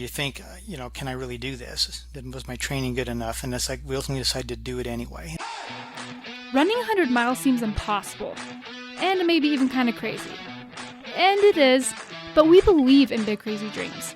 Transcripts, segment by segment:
You think, can I really do this? Was my training good enough? And it's like we ultimately decided to do it anyway. Running 100 miles seems impossible, and maybe even kind of crazy. And it is, but we believe in big crazy dreams.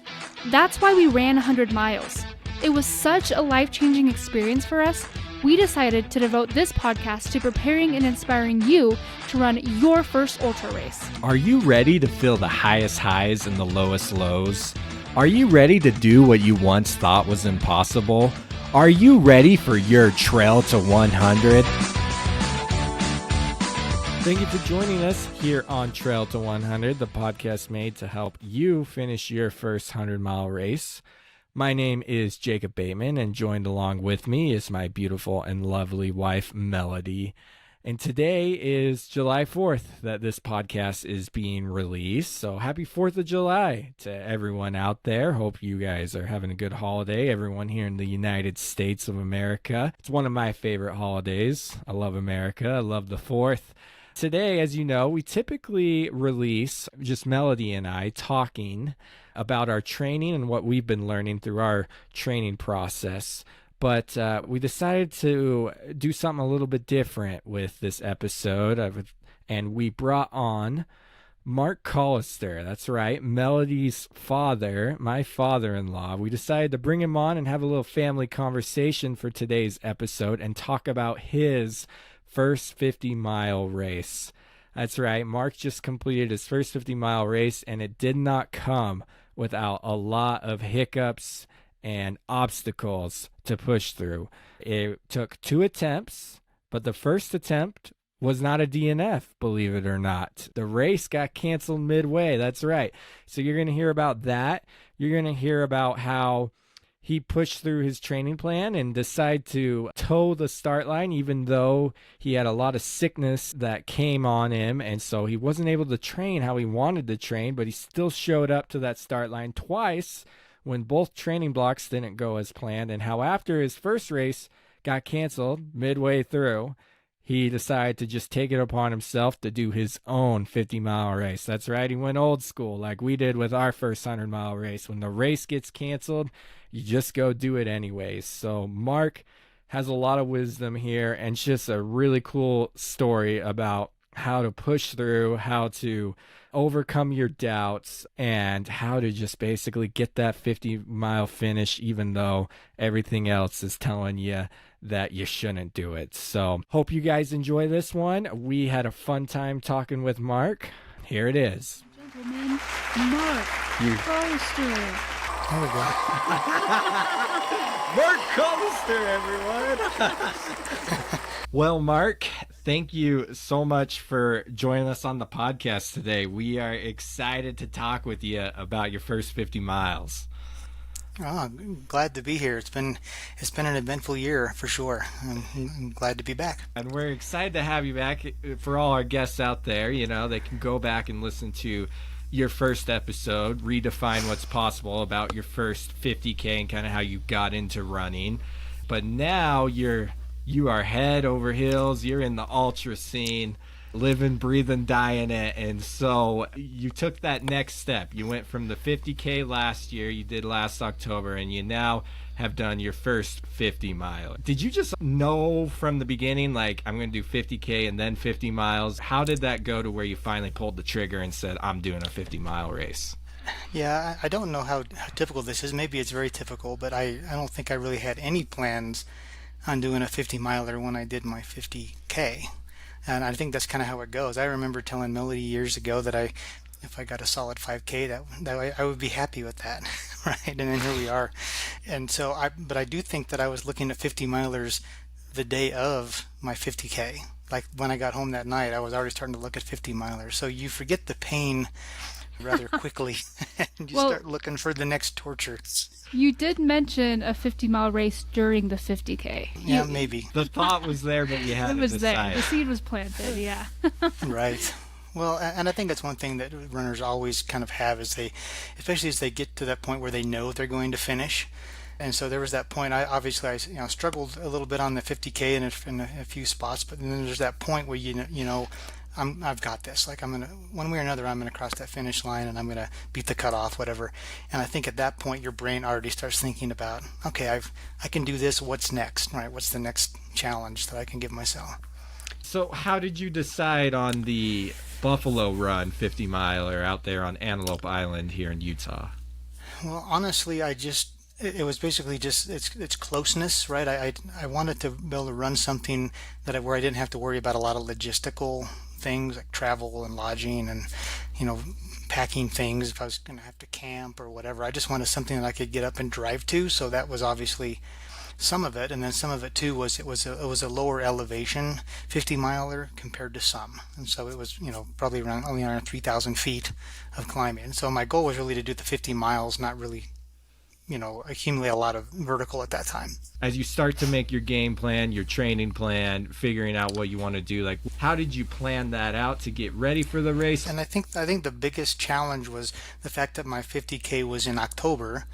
That's why we ran 100 miles. It was such a life-changing experience for us, we decided to devote this podcast to preparing and inspiring you to run your first ultra race. Are you ready to feel the highest highs and the lowest lows? Are you ready to do what you once thought was impossible? Are you ready for your trail to 100? Thank you for joining us here on Trail to 100, the podcast made to help you finish your first 100-mile race. My name is Jacob Bateman, and joined along with me is my beautiful and lovely wife, Melody. And today is July 4th that this podcast is being released. So happy 4th of July to everyone out there. Hope you guys are having a good holiday. Everyone here in the United States of America. It's one of my favorite holidays. I love America. I love the 4th. Today, as you know, we typically release just Melody and I talking about our training and what we've been learning through our training process. But we decided to do something a little bit different with this episode. And we brought on Marc Callister. That's right, Melody's father, my father-in-law. We decided to bring him on and have a little family conversation for today's episode and talk about his first 50-mile race. That's right, Marc just completed his first 50-mile race, and it did not come without a lot of hiccups and obstacles to push through. It took 2 attempts, but the first attempt was not a DNF, believe it or not. The race got canceled midway. That's right. So you're going to hear about that. You're going to hear about how he pushed through his training plan and decided to toe the start line, even though he had a lot of sickness that came on him. And so he wasn't able to train how he wanted to train, but he still showed up to that start line twice when both training blocks didn't go as planned. And how after his first race got canceled midway through, he decided to just take it upon himself to do his own 50-mile race. That's right. He went old school like we did with our first 100-mile race. When the race gets canceled, you just go do it anyways. So Marc has a lot of wisdom here, and it's just a really cool story about how to push through, how to overcome your doubts, and how to just basically get that 50-mile finish even though everything else is telling you that you shouldn't do it. So hope you guys enjoy this one. We had a fun time talking with Marc. Here it is. Gentlemen, Marc Callister. There we go. Marc Callister, everyone. Well, Marc, thank you so much for joining us on the podcast today. We are excited to talk with you about your first 50 miles. Oh, I'm glad to be here. It's been an eventful year for sure. I'm glad to be back. And we're excited to have you back. For all our guests out there, they can go back and listen to your first episode, redefine what's possible about your first 50K and kind of how you got into running. But now you are head over heels. You're in the ultra scene, living, breathing, dying it. And so you took that next step. You went from the 50K last year, you did last October, and you now have done your first 50 mile. Did you just know from the beginning, like, I'm going to do 50K and then 50 miles? How did that go to where you finally pulled the trigger and said, I'm doing a 50-mile race? Yeah, I don't know how typical this is. Maybe it's very typical, but I don't think I really had any plans on doing a 50-miler when I did my 50K. And I think that's kind of how it goes. I remember telling Melody years ago that if I got a solid 5K, that I would be happy with that, right? And then here we are. And so but I do think that I was looking at 50 milers the day of my 50K. Like when I got home that night, I was already starting to look at 50 milers. So you forget the pain rather quickly, and you start looking for the next torture. You did mention a 50-mile race during the 50K. Yeah, maybe. The thought was there, but you hadn't decided. There. The seed was planted, yeah. Right. Well, and I think that's one thing that runners always kind of have is especially as they get to that point where they know they're going to finish. And so there was that point. I struggled a little bit on the 50K in a few spots, but then there's that point where you know I've got this. Like I'm gonna, one way or another, I'm gonna cross that finish line and I'm gonna beat the cutoff, whatever. And I think at that point, your brain already starts thinking about, okay, I can do this. What's next, right? What's the next challenge that I can give myself? So how did you decide on the Buffalo Run 50 miler out there on Antelope Island here in Utah? Well, honestly, it was basically just its closeness, right? I wanted to be able to run something where I didn't have to worry about a lot of logistical things like travel and lodging and you know packing things if I was going to have to camp or whatever. I just wanted something that I could get up and drive to. So that was obviously some of it, and then some of it too was it was a lower elevation 50 miler compared to some, and so it was probably around only around 3,000 feet of climbing. And so my goal was really to do the 50 miles, not really accumulate a lot of vertical at that time. As you start to make your game plan, your training plan, figuring out what you want to do, like how did you plan that out to get ready for the race? And I think the biggest challenge was the fact that my 50K was in October,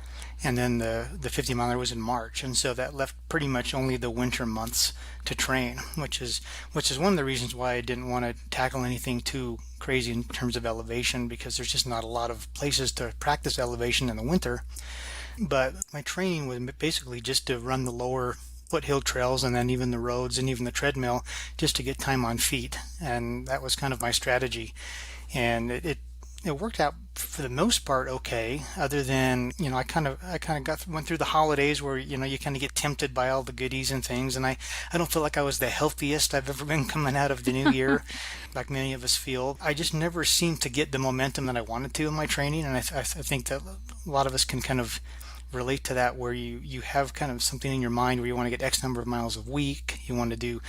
and then the 50 miler was in March, and so that left pretty much only the winter months to train, which is one of the reasons why I didn't want to tackle anything too crazy in terms of elevation, because there's just not a lot of places to practice elevation in the winter. But my training was basically just to run the lower foothill trails and then even the roads and even the treadmill just to get time on feet. And that was kind of my strategy. And it worked out for the most part okay, other than, I went through the holidays where, you kind of get tempted by all the goodies and things. And I don't feel like I was the healthiest I've ever been coming out of the new year, like many of us feel. I just never seemed to get the momentum that I wanted to in my training. And I think that a lot of us can kind of relate to that, where you have kind of something in your mind where you want to get X number of miles a week, you want to do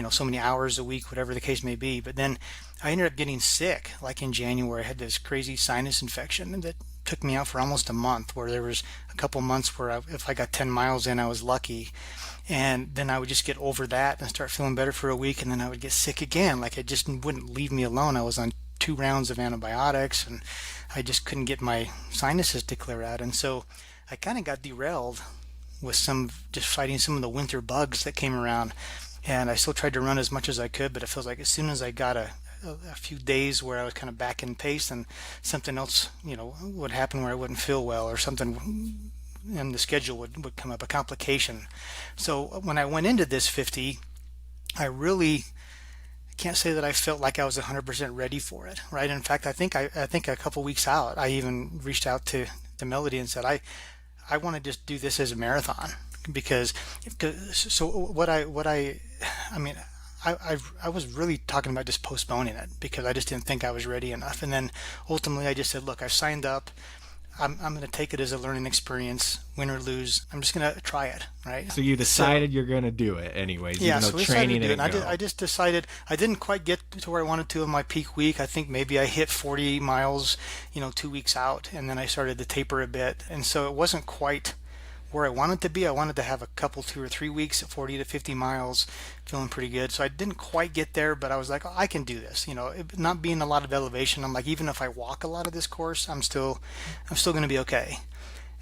so many hours a week, whatever the case may be. But then I ended up getting sick, like in January. I had this crazy sinus infection that took me out for almost a month, where there was a couple months where if I got 10 miles in, I was lucky. And then I would just get over that and start feeling better for a week, and then I would get sick again. Like it just wouldn't leave me alone. I was on 2 rounds of antibiotics and I just couldn't get my sinuses to clear out. And so I kind of got derailed with just fighting some of the winter bugs that came around. And I still tried to run as much as I could, but it feels like as soon as I got a few days where I was kind of back in pace, and something else, would happen where I wouldn't feel well, or something in the schedule would come up, a complication. So when I went into this 50, I really can't say that I felt like I was 100% ready for it, right? In fact, I think a couple weeks out, I even reached out to Melody and said, I want to just do this as a marathon, because so I mean I was really talking about just postponing it because I just didn't think I was ready enough. And then ultimately I just said, look, I've signed up. I'm going to take it as a learning experience, win or lose. I'm just going to try it, right? So you decided you're going to do it anyways, Yeah, even so though we decided to training do it. didn't And go. I just decided I didn't quite get to where I wanted to in my peak week. I think maybe I hit 40 miles, 2 weeks out, and then I started to taper a bit. And so it wasn't quite where I wanted to be. I wanted to have a couple, 2 or 3 weeks at 40 to 50 miles, feeling pretty good. So I didn't quite get there, but I was like, oh, I can do this. Not being a lot of elevation, I'm like, even if I walk a lot of this course, I'm still going to be okay.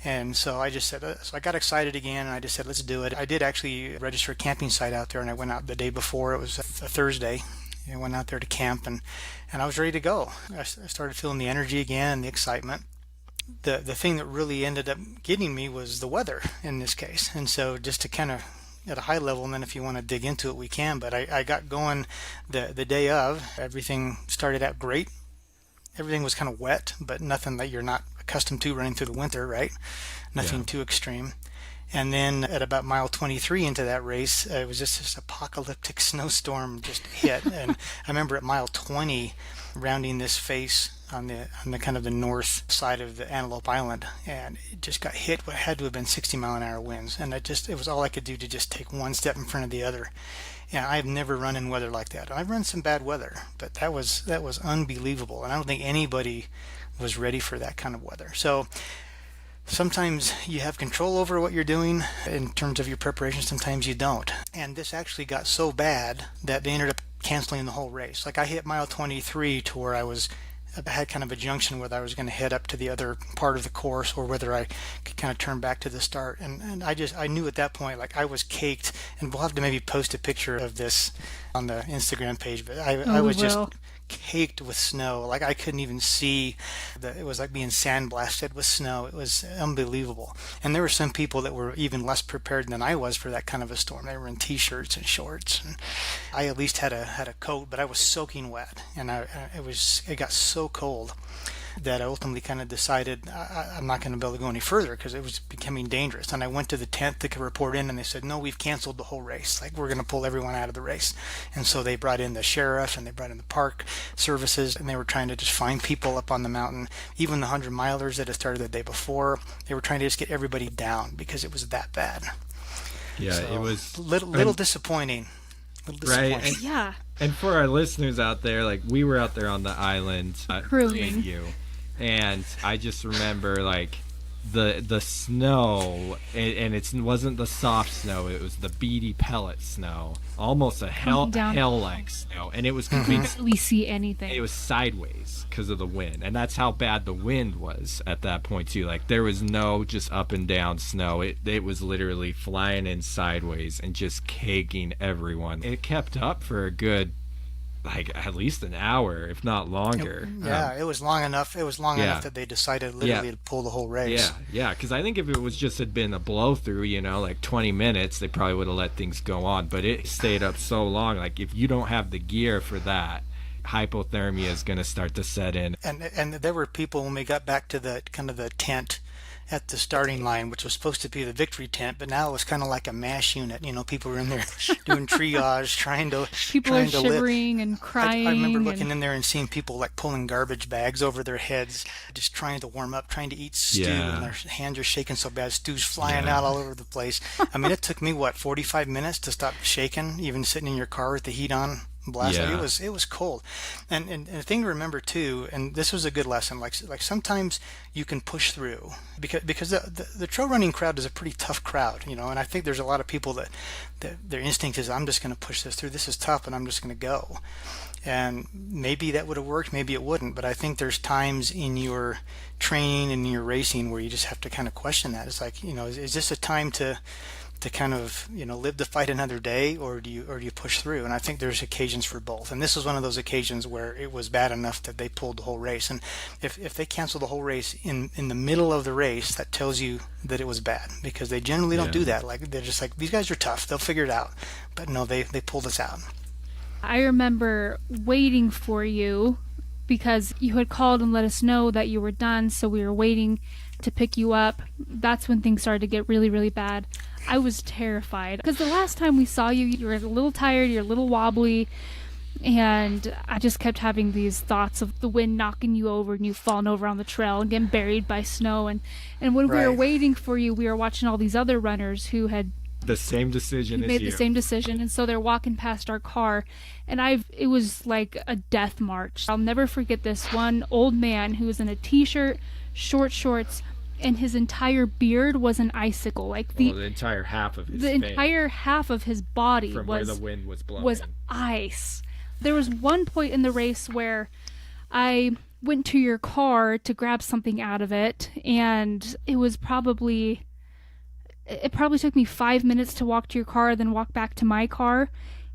And so I just said, so I got excited again, and I just said, let's do it. I did actually register a camping site out there, and I went out the day before. It was a Thursday. I went out there to camp, and I was ready to go. I started feeling the energy again and the excitement. The thing that really ended up getting me was the weather in this case. And so just to kind of at a high level, and then if you want to dig into it, we can. But I got going the day of. Everything started out great. Everything was kind of wet, but nothing that you're not accustomed to running through the winter, right? Nothing Yeah. too extreme. And then at about mile 23 into that race, it was just this apocalyptic snowstorm just hit. And I remember at mile 20, rounding this face on the kind of the north side of the Antelope Island, and it just got hit what had to have been 60-mile-an-hour winds. And it was all I could do to just take one step in front of the other. And I've never run in weather like that. I've run some bad weather, but that was unbelievable. And I don't think anybody was ready for that kind of weather. So sometimes you have control over what you're doing in terms of your preparation, sometimes you don't. And this actually got so bad that they ended up canceling the whole race. Like I hit mile 23 to where I had kind of a junction whether I was going to head up to the other part of the course or whether I could kind of turn back to the start. And I knew at that point, like I was caked, and we'll have to maybe post a picture of this on the Instagram page, but I Oh, we was just will. caked with snow. Like I couldn't even see it was like being sandblasted with snow. It was unbelievable. And there were some people that were even less prepared than I was for that kind of a storm. They were in t-shirts and shorts. And I at least had a coat, but I was soaking wet, and it got so cold that I ultimately kind of decided I'm not going to be able to go any further because it was becoming dangerous. And I went to the tent to report in, and they said, no, we've canceled the whole race. Like, we're going to pull everyone out of the race. And so they brought in the sheriff, and they brought in the park services, and they were trying to just find people up on the mountain. Even the 100-milers that had started the day before, they were trying to just get everybody down because it was that bad. Yeah, So, it was little disappointing. Right. And, Yeah. and for our listeners out there, like, we were out there on the island Crewing. with you, and I just remember like the snow, and it wasn't the soft snow, it was the beady pellet snow, almost a hell like snow, and it was completely We see anything. it was sideways because of the wind, and that's how bad the wind was at that point too. Like, there was no just up and down snow, it was literally flying in sideways and just caking everyone. It kept up for a good, like, at least an hour, if not longer. It was long enough. It was long enough that they decided literally to pull the whole race. Yeah, because I think if it was just had been a blow through, like 20 minutes, they probably would have let things go on. But it stayed up so long. Like, if you don't have the gear for that, hypothermia is going to start to set in. And there were people when we got back to the kind of the tent at the starting line, which was supposed to be the victory tent, but now it was kind of like a MASH unit. People were in there doing triage, People are shivering and crying. I remember looking in there and seeing people like pulling garbage bags over their heads, just trying to warm up, trying to eat stew, and their hands are shaking so bad, stew's flying out all over the place. I mean, it took me 45 minutes to stop shaking, even sitting in your car with the heat on. Blast. Yeah. It was cold, and the thing to remember too, and this was a good lesson. Like sometimes you can push through because the trail running crowd is a pretty tough crowd, and I think there's a lot of people that their instinct is, I'm just going to push this through. This is tough, and I'm just going to go. And maybe that would have worked, maybe it wouldn't. But I think there's times in your training and in your racing where you just have to kind of question that. It's like, is this a time to kind of live to fight another day, or do you push through? And I think there's occasions for both, and this was one of those occasions where it was bad enough that they pulled the whole race. And if they cancel the whole race in the middle of the race, that tells you that it was bad, because they generally don't do that. Like, they're just like, these guys are tough, they'll figure it out. But no, they pulled us out. I remember waiting for you because you had called and let us know that you were done, so we were waiting to pick you up. That's when things started to get really, really bad. I was terrified because the last time we saw you, you were a little tired, you're a little wobbly, and I just kept having these thoughts of the wind knocking you over and you falling over on the trail and getting buried by snow. And when we were waiting for you, we were watching all these other runners who had The same decision as made you. the same decision, and so they're walking past our car, and it was like a death march. I'll never forget this one old man who was in a t-shirt, short shorts, and his entire beard was an icicle. Like the entire half of his the face, entire half of his body from was where the wind was blowing, was ice. There was one point in the race where I went to your car to grab something out of it, and it probably took me 5 minutes to walk to your car, then walk back to my car.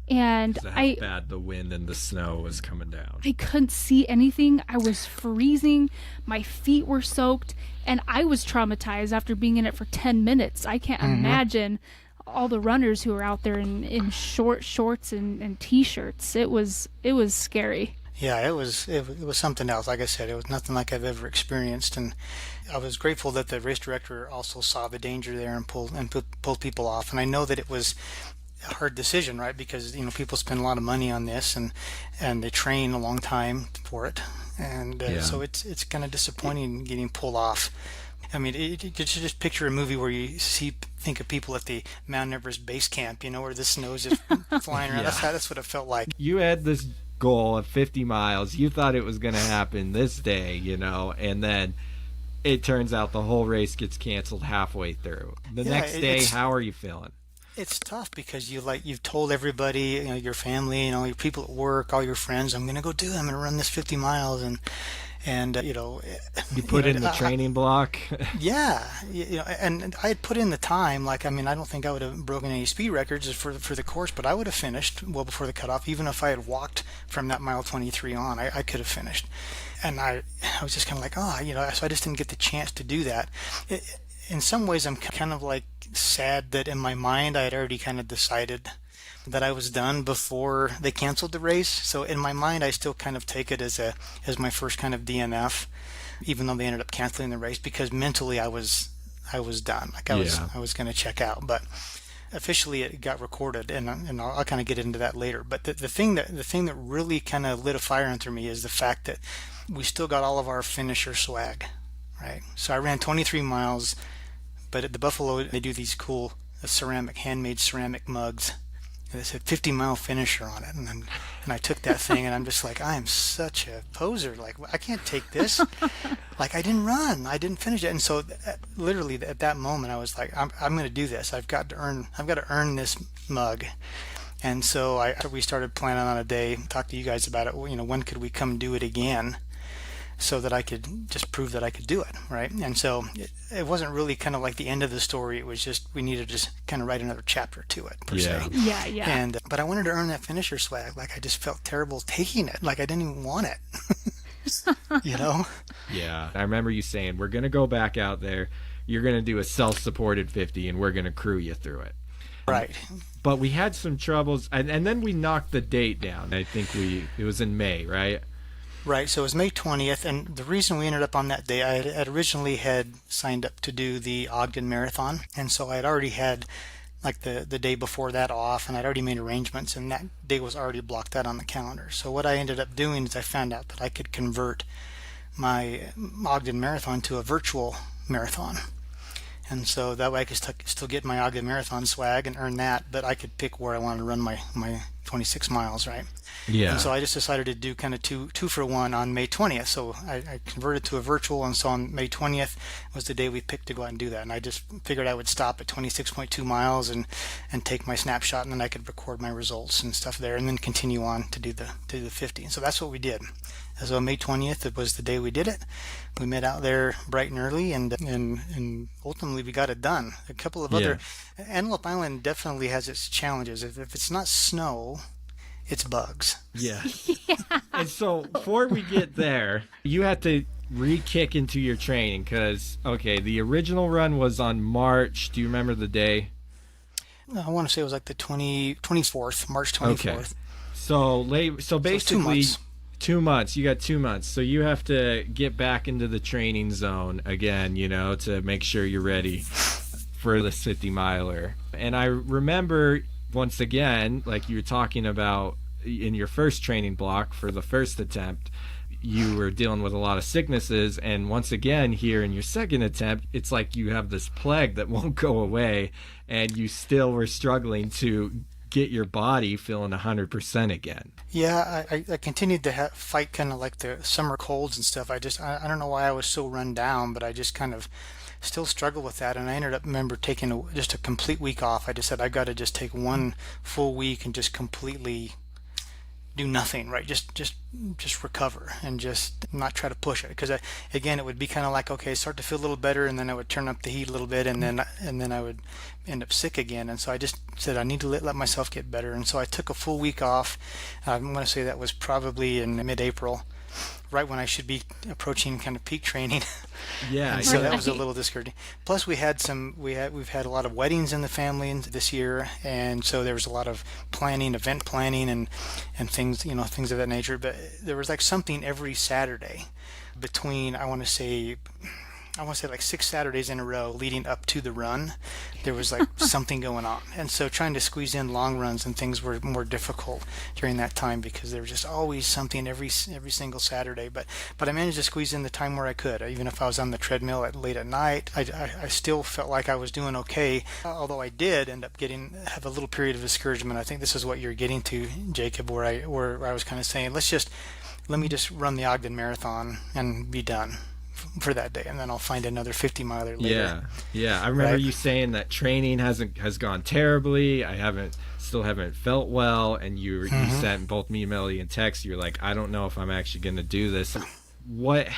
And how bad the wind and the snow was coming down. I couldn't see anything. I was freezing. My feet were soaked, and I was traumatized after being in it for 10 minutes. I can't imagine all the runners who are out there in short shorts and t-shirts. It was scary. Yeah, it was something else. Like I said, it was nothing like I've ever experienced, and I was grateful that the race director also saw the danger there and pulled people off. And I know that it was a hard decision, right? Because people spend a lot of money on this, and they train a long time for it, and so it's kind of disappointing getting pulled off. I mean, you should just picture a movie where you think of people at the Mount Everest base camp, where the snow's just flying around. That's what it felt like. You had this goal of 50 miles. You thought it was going to happen this day, and then it turns out the whole race gets canceled halfway through. The next day, how are you feeling? It's tough because you've told everybody, your family, your people at work, all your friends, I'm going to go do it. I'm going to run this 50 miles. And You put in the training block. yeah, and I had put in the time. Like, I mean, I don't think I would have broken any speed records for the course, but I would have finished well before the cutoff. Even if I had walked from that mile 23 on, I could have finished. And I was just kind of like, so I just didn't get the chance to do that. In some ways, I'm kind of like sad that in my mind I had already kind of decided that I was done before they canceled the race. So in my mind, I still kind of take it as my first kind of DNF, even though they ended up canceling the race, because mentally I was done. Like I was going to check out, but officially it got recorded, and I'll kind of get into that later. But the thing that really kind of lit a fire under me is the fact that we still got all of our finisher swag, right? So I ran 23 miles, but at the Buffalo they do these cool handmade ceramic mugs. And it said 50-mile finisher on it, and I took that thing, and I'm just like, I am such a poser. Like, I can't take this. Like, I didn't run, I didn't finish it, and so literally at that moment, I was like, I'm going to do this. I've got to earn this mug. And so we started planning on a day. Talked to you guys about it. When could we come do it again, so that I could just prove that I could do it, right? And so it wasn't really kind of like the end of the story. It was just we needed to just kind of write another chapter to it, per se. Yeah. And but I wanted to earn that finisher swag. Like, I just felt terrible taking it. Like, I didn't even want it. Yeah. I remember you saying, we're going to go back out there. You're going to do a self-supported 50, and we're going to crew you through it. Right. But we had some troubles, and then we knocked the date down. I think it was in May, right? Right, so it was May 20th, and the reason we ended up on that day, I had originally had signed up to do the Ogden Marathon, and so I had already had like the day before that off, and I'd already made arrangements, and that day was already blocked out on the calendar. So what I ended up doing is I found out that I could convert my Ogden Marathon to a virtual marathon. And so that way I could still get my Ogden Marathon swag and earn that, but I could pick where I wanted to run my 26 miles, right? Yeah. And so I just decided to do kind of two for one on May 20th. So I converted to a virtual, and so on May 20th was the day we picked to go out and do that. And I just figured I would stop at 26.2 miles and take my snapshot, and then I could record my results and stuff there, and then continue on to do the 50. And so that's what we did. So May 20th, it was the day we did it. We met out there bright and early, and ultimately we got it done. A couple of other, Antelope Island definitely has its challenges. If it's not snow, it's bugs. Yeah. And so before we get there, you have to re-kick into your training because, the original run was on March. Do you remember the day? I want to say it was like the 24th, March 24th. Okay. So basically, 2 months. You got 2 months. So you have to get back into the training zone again, to make sure you're ready for the 50-miler. And I remember, once again, like you were talking about in your first training block for the first attempt, you were dealing with a lot of sicknesses. And once again, here in your second attempt, it's like you have this plague that won't go away, and you still were struggling to get your body feeling 100% again. Yeah, I continued to fight kind of like the summer colds and stuff. I don't know why I was so run down, but I just kind of still struggle with that. And I ended up taking just a complete week off. I just said I've got to just take one full week and just completely do nothing, right? Just recover and just not try to push it, because again, it would be kind of like, okay, start to feel a little better, and then I would turn up the heat a little bit, and then I would end up sick again. And so I just said I need to let myself get better, and so I took a full week off. I'm going to say that was probably in mid-April, right when I should be approaching kind of peak training. Yeah. So that was a little discouraging. Plus we've had a lot of weddings in the family this year, and so there was a lot of event planning and things, things of that nature. But there was like something every Saturday between, I want to say like 6 Saturdays in a row leading up to the run. There was like something going on, and so trying to squeeze in long runs and things were more difficult during that time, because there was just always something every single Saturday. But I managed to squeeze in the time where I could. Even if I was on the treadmill late at night, I still felt like I was doing okay. Although I did end up have a little period of discouragement. I think this is what you're getting to, Jacob, where I was kind of saying, let me just run the Ogden Marathon and be done for that day, and then I'll find another 50-miler later. Yeah. I remember you saying that training has gone terribly. Still haven't felt well, and you sent both me, Melody, and text. You're like, I don't know if I'm actually going to do this. what,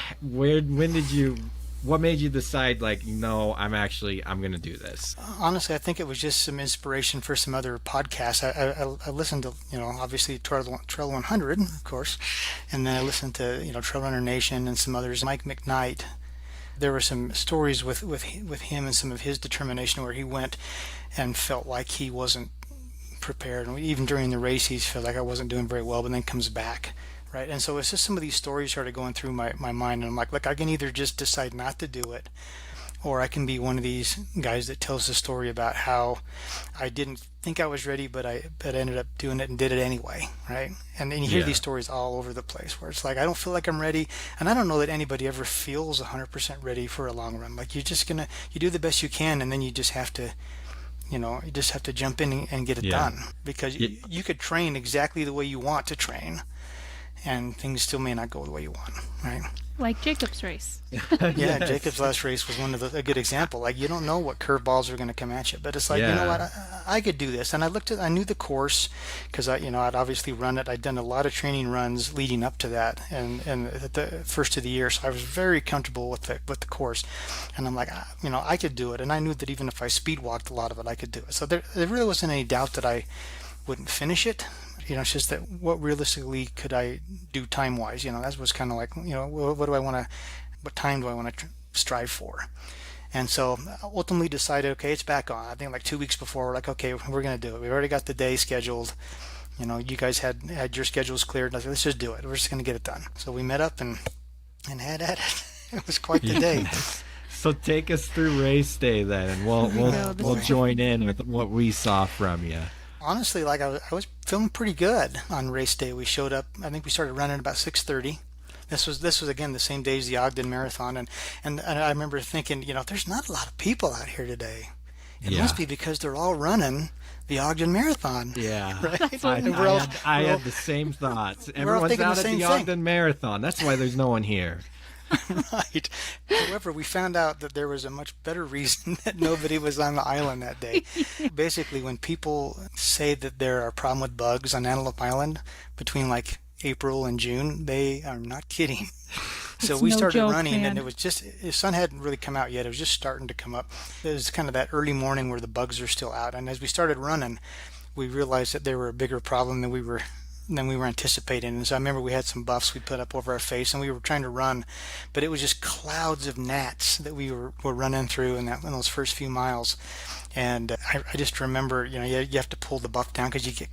what made you decide, like, no, I'm going to do this? Honestly, I think it was just some inspiration for some other podcasts. I listened to, obviously Trail 100, of course, and then I listened to, Trail Runner Nation and some others. Mike McKnight. There were some stories with him and some of his determination where he went and felt like he wasn't prepared. And even during the race, he felt like I wasn't doing very well, but then comes back. Right. And so it's just some of these stories started going through my mind. And I'm like, look, I can either just decide not to do it, or I can be one of these guys that tells the story about how I didn't think I was ready, but I ended up doing it and did it anyway, right? And then you hear these stories all over the place where it's like, I don't feel like I'm ready, and I don't know that anybody ever feels 100% ready for a long run. Like you do the best you can, and then you just have to, you just have to jump in and get it done, because you could train exactly the way you want to train, and things still may not go the way you want, right? Like Jacob's race. Yes. Jacob's last race was a good example. Like, you don't know what curveballs are going to come at you, but it's like, you know what, I could do this. And I knew the course, because I'd obviously run it. I'd done a lot of training runs leading up to that, and at the first of the year, so I was very comfortable with the course. And I'm like, I could do it. And I knew that even if I speed walked a lot of it, I could do it. So there really wasn't any doubt that I wouldn't finish it. It's just that what realistically could I do time-wise? That was kind of like, what time do I want to strive for? And so ultimately decided, okay, it's back on. I think like 2 weeks before, we're like, okay, we're going to do it. We've already got the day scheduled. You guys had your schedules cleared. I was like, let's just do it. We're just going to get it done. So we met up and had at it. It was quite the day. So take us through race day then, and we'll join in with what we saw from you. Honestly, like I was feeling pretty good on race day. We showed up. I think we started running about 6:30. This was again the same day as the Ogden Marathon, and I remember thinking, there's not a lot of people out here today. It must be because they're all running the Ogden Marathon. Yeah, right. I had the same thoughts. Everyone's out at the Ogden Marathon. That's why there's no one here. Right. However, we found out that there was a much better reason that nobody was on the island that day. Basically, when people say that there are a problem with bugs on Antelope Island between like April and June, they are not kidding. So we started running, and it was just, the sun hadn't really come out yet. It was just starting to come up. It was kind of that early morning where the bugs are still out. And as we started running, we realized that they were a bigger problem than we were anticipating. And so I remember we had some buffs we put up over our face, and we were trying to run, but it was just clouds of gnats that we were running through in those first few miles. And I just remember, you have to pull the buff down because you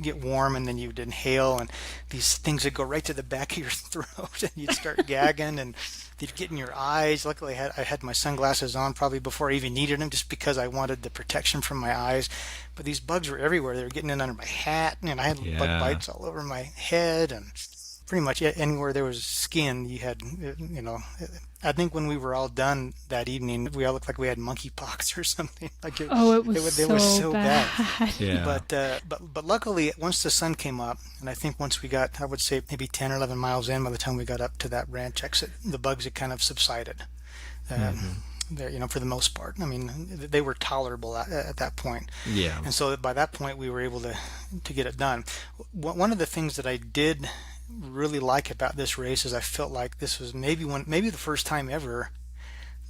get warm, and then you'd inhale, and these things would go right to the back of your throat, and you'd start gagging, and they'd get in your eyes. Luckily, I had my sunglasses on probably before I even needed them, just because I wanted the protection from my eyes. But these bugs were everywhere. They were getting in under my hat, and I had bug bites all over my head, and pretty much anywhere there was skin, you had, I think when we were all done that evening, we all looked like we had monkeypox or something. Like it was so bad. Yeah. But luckily, once the sun came up, and I think once we got, I would say maybe 10 or 11 miles in, by the time we got up to that ranch exit, the bugs had kind of subsided. There, for the most part. I mean, they were tolerable at that point. Yeah. And so by that point, we were able to get it done. One of the things that I did really like about this race is I felt like this was maybe the first time ever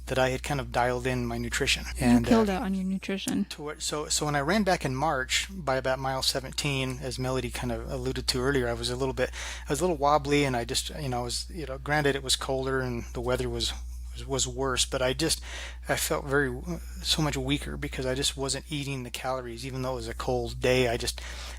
that I had kind of dialed in my nutrition. And you killed out on your nutrition. So when I ran back in March, by about mile 17, as Melody kind of alluded to earlier, I was a little wobbly, and I just, granted it was colder and the weather was worse, but I felt so much weaker because I just wasn't eating the calories, even though it was a cold day.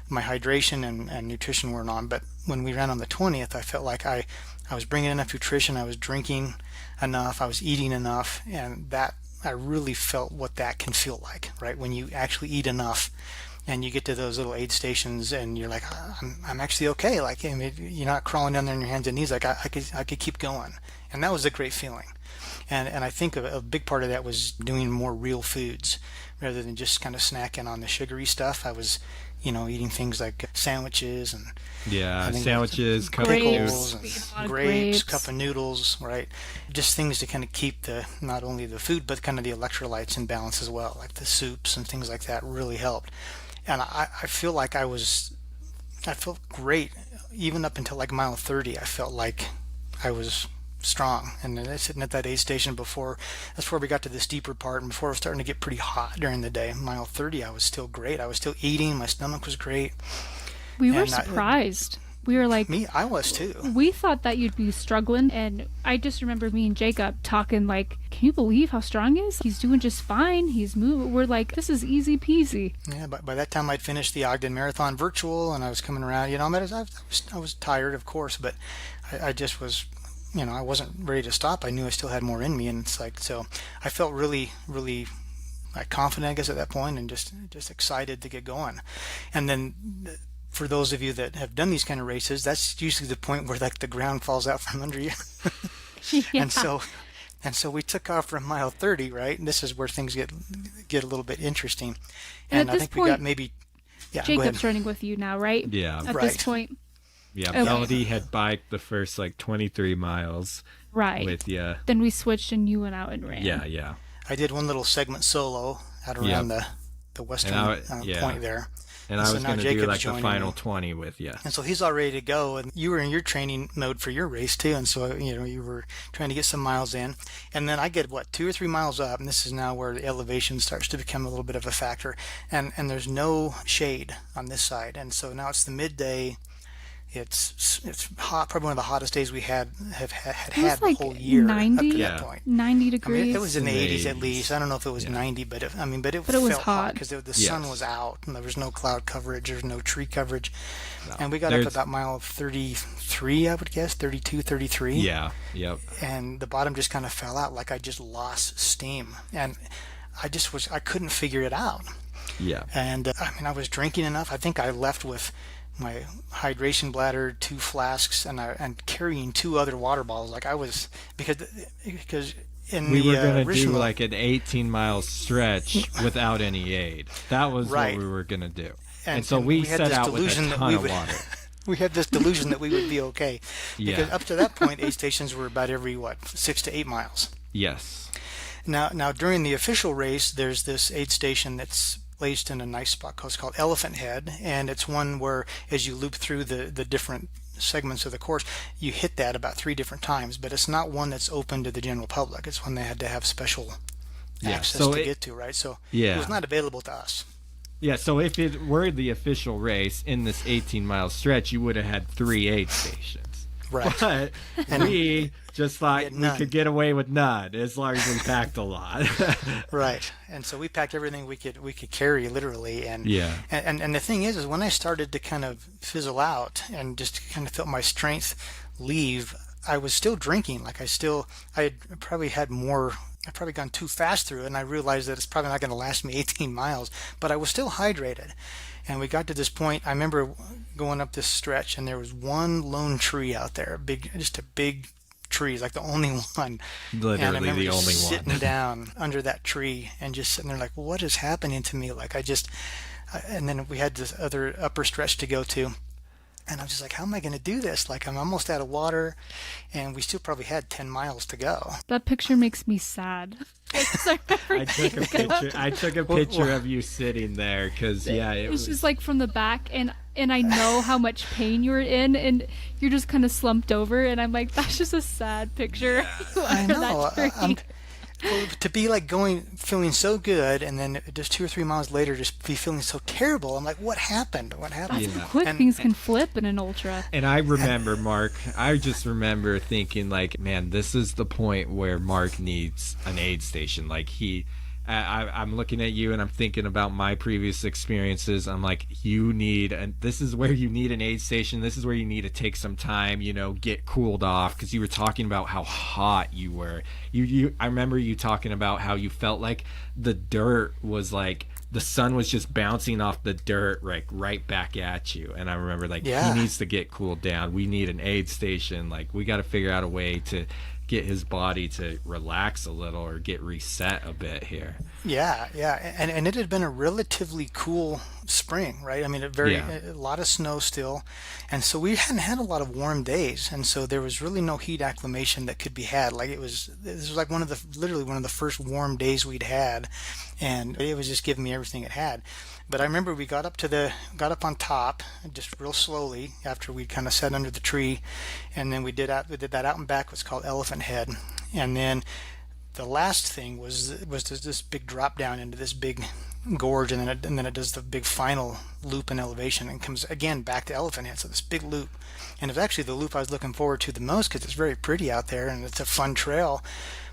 My hydration and nutrition weren't on. But when we ran on the 20th, I felt like I was bringing enough nutrition, I was drinking enough, I was eating enough, and that I really felt what that can feel like, right? When you actually eat enough and you get to those little aid stations and you're like, I'm actually okay. Like, you're not crawling down there on your hands and knees. Like, I could keep going. And that was a great feeling. And I think a big part of that was doing more real foods rather than just kind of snacking on the sugary stuff. I was, eating things like sandwiches and sandwiches, cup of noodles, grapes, cup of noodles, right? Just things to kind of keep not only the food but kind of the electrolytes in balance as well, like the soups and things like that really helped. And I feel like I felt great even up until like mile 30. I felt like I was strong. And then sitting at that aid station that's where we got to the steeper part, and before it was starting to get pretty hot during the day. Mile 30, I was still great. I was still eating. My stomach was great. We were And surprised. We were like, I was too. we thought that you'd be struggling, and I just remember me and Jacob talking like, can you believe how strong he is? He's doing just fine. He's moving. We're like, this is easy peasy. Yeah, but by that time I'd finished the Ogden Marathon virtual, and I was coming around. I was tired, of course, but I just was, I wasn't ready to stop. I knew I still had more in me, and it's like, so I felt really, really like confident, I guess, at that point, and just excited to get going. And then for those of you that have done these kind of races, that's usually the point where like the ground falls out from under you. Yeah. And so we took off from mile 30, right? And this is where things get a little bit interesting. And And at I this think we point, got maybe, yeah, go ahead. Jacob's running with you now, right? Yeah. At Right. this point, Yeah, Okay. Melody had biked the first like 23 miles right. with you. Then we switched and you went out and ran. Yeah. I did one little segment solo out around the western point there. And I So was now going to do Jacob's like the joining final me. 20 with you. And so he's all ready to go, and you were in your training mode for your race too, and so you were trying to get some miles in, and then I get 2 or 3 miles up, and this is now where the elevation starts to become a little bit of a factor, and there's no shade on this side, and so now it's the midday. It's hot, probably one of the hottest days we have It was had the like whole year 90? up to Yeah. that point. 90 I degrees. mean, it was in the In the 80s at 80s. least. I don't know if it was Yeah. 90, but it But it felt was hot hot. because the sun Yes. was out and there was no cloud coverage, there's no tree coverage. No. And we got There's- up about mile 33, I would guess, 32, 33. Yeah. Yep. And the bottom just kind of fell out, like I just lost steam. And I couldn't figure it out. Yeah. And I was drinking enough. I think I left with my hydration bladder, 2 flasks, and carrying 2 other water bottles. Like I was, because in We the were going to do original, like an 18-mile stretch without any aid. That was Right. what we were going to do. And- And so and we we had set this out with a delusion that ton we of would- water. we had this delusion that we would be okay. Because Yeah. up to that point, aid stations were about every 6 to 8 miles. Yes. Now during the official race, there's this aid station that's placed in a nice spot called Elephant Head, and it's one where as you loop through the different segments of the course, you hit that about 3 different times, but it's not one that's open to the general public. It's one they had to have special Yeah, access so to it- get to, right? So Yeah. it was not available to us. Yeah, so if it were the official race in this 18-mile stretch, you would have had 3 aid stations. Right. But And we just thought had we none. could get away with none as long as we packed a lot. Right. And so we packed everything we could carry, literally. And Yeah. and the thing is when I started to kind of fizzle out and just kind of felt my strength leave, I was still drinking. Like I had probably had more. I'd probably gone too fast through it, and I realized that it's probably not going to last me 18 miles. But I was still hydrated. And we got to this point. I remember going up this stretch, and there was one lone tree out there, just a big tree, like the only one. And I Literally remember the just only sitting one. down under that tree and just sitting there like, what is happening to me? Like and then we had this other upper stretch to go to. And I'm just like, how am I going to do this? Like, I'm almost out of water, and we still probably had 10 miles to go. That picture makes me sad. I took a picture of you sitting there because, yeah, it It was was just like from the back, and I know how much pain you were in, and you're just kind of slumped over, and I'm like, that's just a sad picture. I under know. that tree. To be like feeling so good, and then just 2 or 3 miles later, just be feeling so terrible. I'm like, what happened? What happened? That's Yeah. how quick And- things can flip in an ultra. And I remember, Mark, I just remember thinking, like, man, this is the point where Mark needs an aid station. Like, I'm looking at you and I'm thinking about my previous experiences. I'm like, this is where you need an aid station. This is where you need to take some time, get cooled off. Because you were talking about how hot you were. I remember you talking about how you felt like the dirt was like, the sun was just bouncing off the dirt like right back at you. And I remember like, Yeah. he needs to get cooled down. We need an aid station. Like, we got to figure out a way to get his body to relax a little or get reset a bit here. Yeah. And it had been a relatively cool spring, right? I mean, Yeah. a lot of snow still, and so we hadn't had a lot of warm days, and so there was really no heat acclimation that could be had. Like this was like literally one of the first warm days we'd had, and it was just giving me everything it had. But I remember we got up on top just real slowly after we'd kind of sat under the tree, and then we did that out and back, what's called Elephant Head, and then the last thing was this big drop down into this big gorge, and then it does the big final loop in elevation and comes again back to Elephant Head. So this big loop, and it's actually the loop I was looking forward to the most because it's very pretty out there and it's a fun trail.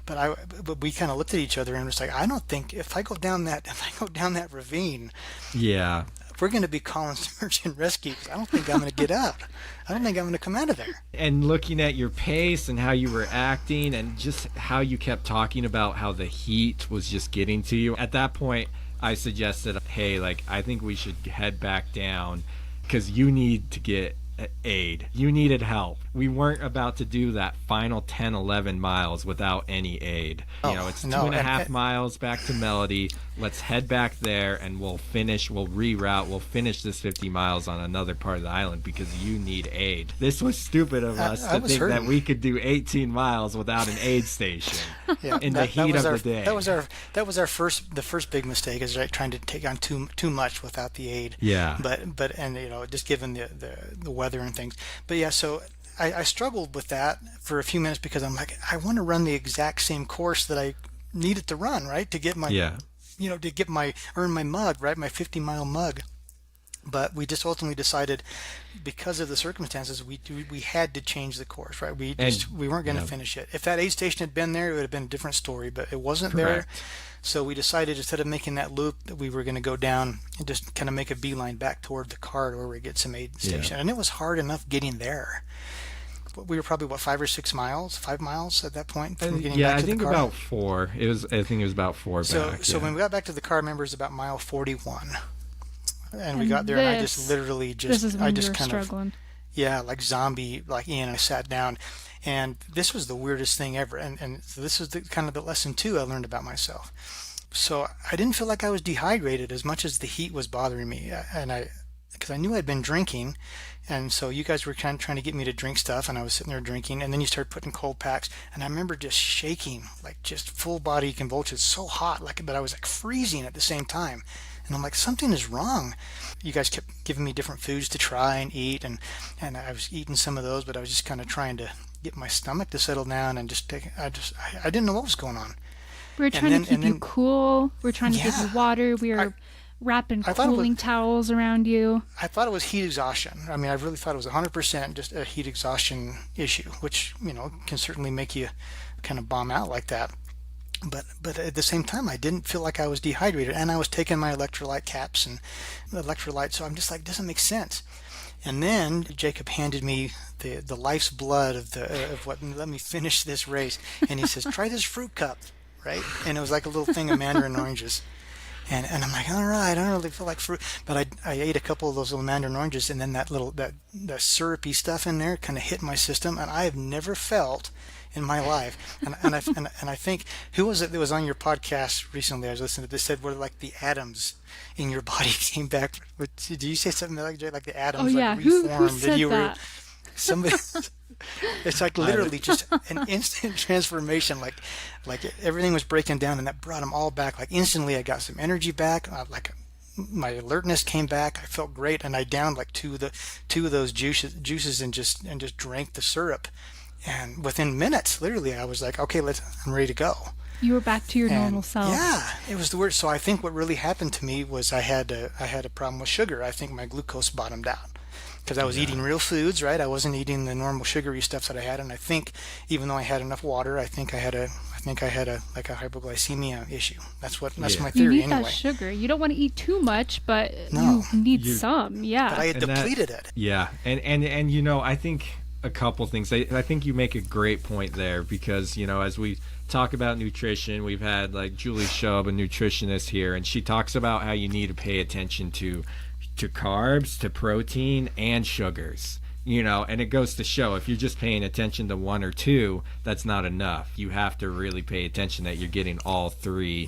But we kind of looked at each other and was like, I don't think if I go down that ravine, Yeah. we're going to be calling search and rescue. 'Cause I don't think I'm going to get up. I don't think I'm going to come out of there. And looking at your pace and how you were acting and just how you kept talking about how the heat was just getting to you. At that point, I suggested, hey, like, I think we should head back down because you need to get aid. You needed help. We weren't about to do that final 10, 11 miles without any aid. It's no, 2.5 miles back to Melody. Let's head back there and we'll reroute. We'll finish this 50 miles on another part of the island because you need aid. This was stupid of us to think that we could do 18 miles without an aid station in the heat of the day. That was the first big mistake, is trying to take on too much without the aid. Yeah. But just given the weather and things. But yeah, so I struggled with that for a few minutes because I'm like, I want to run the exact same course that I needed to run, right? To get my earn my mug, right? My 50-mile mug. But we just ultimately decided, because of the circumstances, we had to change the course, right? We weren't going to finish it. If that aid station had been there, it would have been a different story, but it wasn't there. So we decided, instead of making that loop, that we were going to go down and just kind of make a beeline back toward the cart where we get some aid station. And it was hard enough getting there. We were probably 5 miles at that point from getting back to the car. About 4. I think it was about 4 back. So when we got back to the car, remember, it was about mile 41. And we got there, and I just literally struggling. Like zombie, like Ian, I sat down, and this was the weirdest thing ever. And so this was the lesson too I learned about myself. So I didn't feel like I was dehydrated as much as the heat was bothering me, because I knew I'd been drinking, and so you guys were trying to get me to drink stuff, and I was sitting there drinking, and then you started putting cold packs, and I remember just shaking, like just full body convulsions, so hot, but I was like freezing at the same time. And I'm like, something is wrong. You guys kept giving me different foods to try and eat, and I was eating some of those, but I was just kind of trying to get my stomach to settle down and I didn't know what was going on. We were trying to keep you cool. We were trying to give you water. We were wrapping cooling towels around you. I thought it was heat exhaustion. I mean, I really thought it was 100% just a heat exhaustion issue, which, can certainly make you kind of bomb out like that. But at the same time, I didn't feel like I was dehydrated, and I was taking my electrolyte caps and electrolytes, so I'm just like, doesn't make sense. And then Jacob handed me the life's blood of what let me finish this race, and he says, try this fruit cup, right? And it was like a little thing of mandarin oranges. And I'm like, all right, I don't really feel like fruit, but I ate a couple of those little mandarin oranges, and then that syrupy stuff in there kind of hit my system, and I have never felt in my life, and I think, who was it that was on your podcast recently? I was listening to this, said, like the atoms in your body came back. Did you say something like the atoms reformed? Who said that? Somebody. It's like literally just an instant transformation, like everything was breaking down, and that brought them all back. Like instantly, I got some energy back. My alertness came back. I felt great, and I downed like two of those juices and just drank the syrup. And within minutes, literally, I was like, okay, I'm ready to go. You were back to your normal self. Yeah, it was the worst. So I think what really happened to me was I had a problem with sugar. I think my glucose bottomed out because I was eating real foods, right? I wasn't eating the normal sugary stuff that I had, and I think even though I had enough water, I think I had a hypoglycemia issue. That's my theory. You need anyway. That sugar. You don't want to eat too much, but you need some. Yeah. But I had depleted it. Yeah, and I think a couple things. I think you make a great point there because, as we talk about nutrition, we've had like Julie Shub, a nutritionist here, and she talks about how you need to pay attention to carbs, to protein, and sugars. And it goes to show, if you're just paying attention to one or two, that's not enough. You have to really pay attention that you're getting all three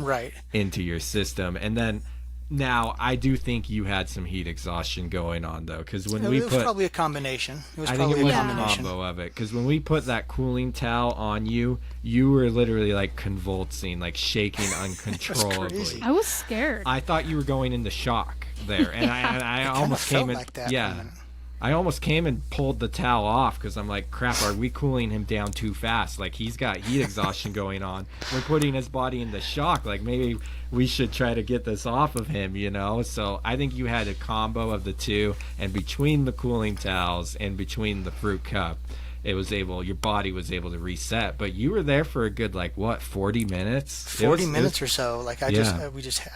into your system. And then Now, I do think you had some heat exhaustion going on, though, because when It we was put, probably a combination. It was I think it probably was a a combination. combo of it, because when we put that cooling towel on you, you were literally like convulsing, like shaking uncontrollably. crazy. I was scared. I thought you were going into shock there, and I It kind of almost felt came in. like that for a Yeah, minute. I almost came and pulled the towel off because I'm like, crap, are we cooling him down too fast? Like, he's got heat exhaustion going on. We're putting his body into shock. Like, maybe we should try to get this off of him, you know? So I think you had a combo of the two, and between the cooling towels and between the fruit cup, your body was able to reset. But you were there for a good, like, what, 40 minutes? 40 minutes or so. Like I Yeah.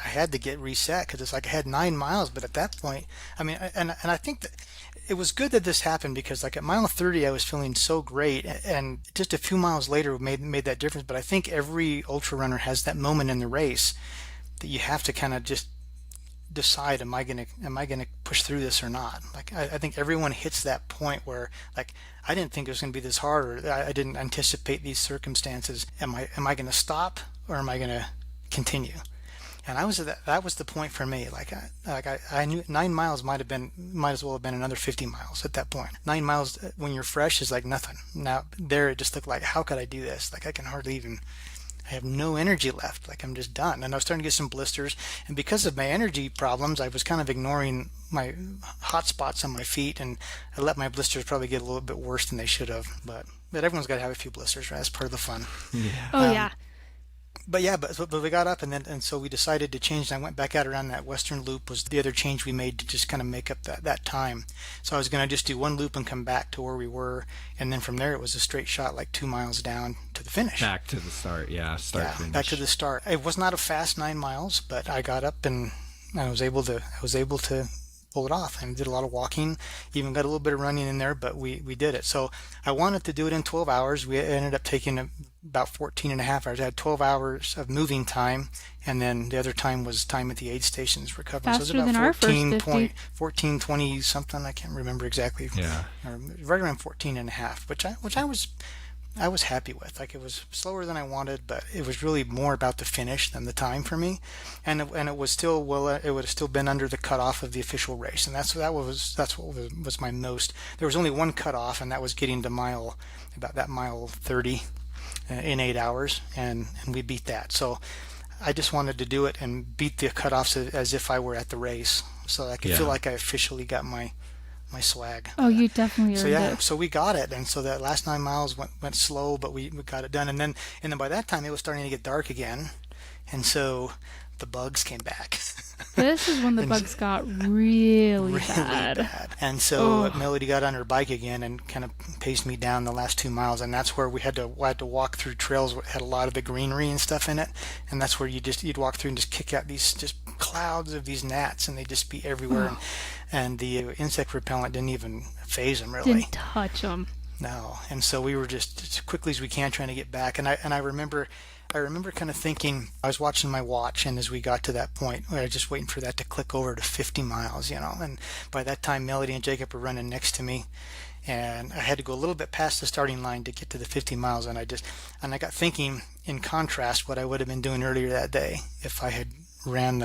I had to get reset because it's like I had 9 miles, but at that point, I mean, and I think that it was good that this happened because like at mile 30, I was feeling so great, and just a few miles later made that difference. But I think every ultra runner has that moment in the race that you have to kind of just decide, am I gonna push through this or not? Like I think everyone hits that point where like I didn't think it was gonna be this hard, or I didn't anticipate these circumstances. Am I gonna stop, or am I gonna continue? And that was the point for me. I knew 9 miles might as well have been another 50 miles at that point. 9 miles when you're fresh is like nothing. Now there it just looked like, how could I do this? Like I can hardly even, I have no energy left. Like I'm just done. And I was starting to get some blisters. And because of my energy problems, I was kind of ignoring my hot spots on my feet, and I let my blisters probably get a little bit worse than they should have. But everyone's got to have a few blisters, right? That's part of the fun. Yeah. Oh yeah. But yeah, but we got up, and so we decided to change. And I went back out around that western loop was the other change we made to just kind of make up that time. So I was going to just do one loop and come back to where we were, and then from there it was a straight shot like 2 miles down to the finish. Back to the start, yeah. Finish. Back to the start. It was not a fast 9 miles, but I got up and I was able to pull it off, and did a lot of walking, even got a little bit of running in there, but we did it. So I wanted to do it in 12 hours. We ended up taking about 14 and a half hours. I had 12 hours of moving time, and then the other time was time at the aid stations recovering. Faster So it was than about our first 50. 14, 20 something. I can't remember exactly. Yeah. Or right around 14 and a half, which I was happy with. Like it was slower than I wanted, but it was really more about the finish than the time for me. And it was still, well, it would have still been under the cutoff of the official race, and that's what was my most. There was only one cutoff, and that was getting to about that mile 30 in 8 hours, and we beat that. So I just wanted to do it and beat the cutoffs as if I were at the race, so I could feel like I officially got my swag. Oh, you definitely So earned yeah, it. so we got it, and so that last 9 miles went slow, but we got it done, and then by that time it was starting to get dark again, and so the bugs came back. This is when the bugs got really, Really bad. bad. And so Oh. Melody got on her bike again and kind of paced me down the last 2 miles, and that's where I had to walk through trails that had a lot of the greenery and stuff in it, and that's where you'd walk through and just kick out these just clouds of these gnats, and they'd just be everywhere, and the insect repellent didn't even phase them really. Didn't touch them. No, and so we were just as quickly as we can trying to get back. And I remember kind of thinking, I was watching my watch, and as we got to that point, I was just waiting for that to click over to 50 miles, And by that time, Melody and Jacob were running next to me, and I had to go a little bit past the starting line to get to the 50 miles. And I got thinking, in contrast, what I would have been doing earlier that day if I had ran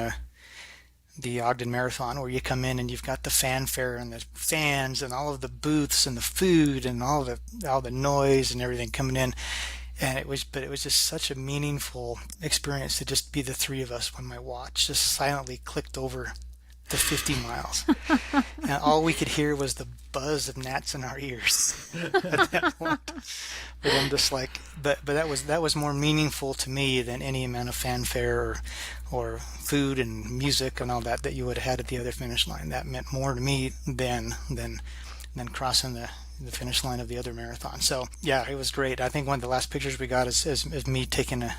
the Ogden Marathon, where you come in and you've got the fanfare and the fans and all of the booths and the food and all the noise and everything coming in, and it was just such a meaningful experience to just be the three of us when my watch just silently clicked over the 50 miles, and all we could hear was the buzz of gnats in our ears at that point. But I'm just like, but that was more meaningful to me than any amount of fanfare or food and music and all that you would have had at the other finish line. That meant more to me than crossing the finish line of the other marathon. So yeah, it was great. I think one of the last pictures we got is me taking a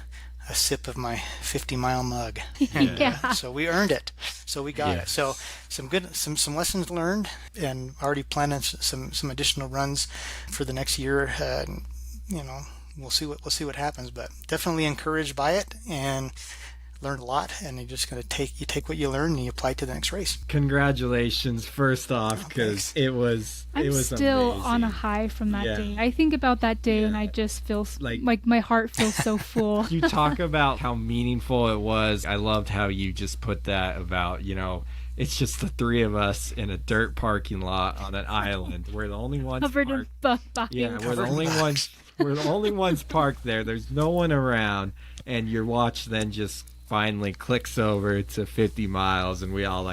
sip of my 50-mile mug. And, Yeah. so we earned it. So we got it. Yes. So some lessons learned, and already planning some additional runs for the next year. We'll see what happens, but definitely encouraged by it, and learned a lot, and you're just going to take what you learn and you apply it to the next race. Congratulations, first off, because Thanks. it was still amazing. on a high from that Yeah. day. I think about that day and Yeah. I just feel Like- like my heart feels so full. You talk about how meaningful it was. I loved how you just put that about, it's just the three of us in a dirt parking lot on an island. We're the only ones Covered in parked. bugs. Yeah, we're the Covered in only bugs. ones. We're the only ones parked there. There's no one around, and your watch then just finally clicks over to 50 miles, and we all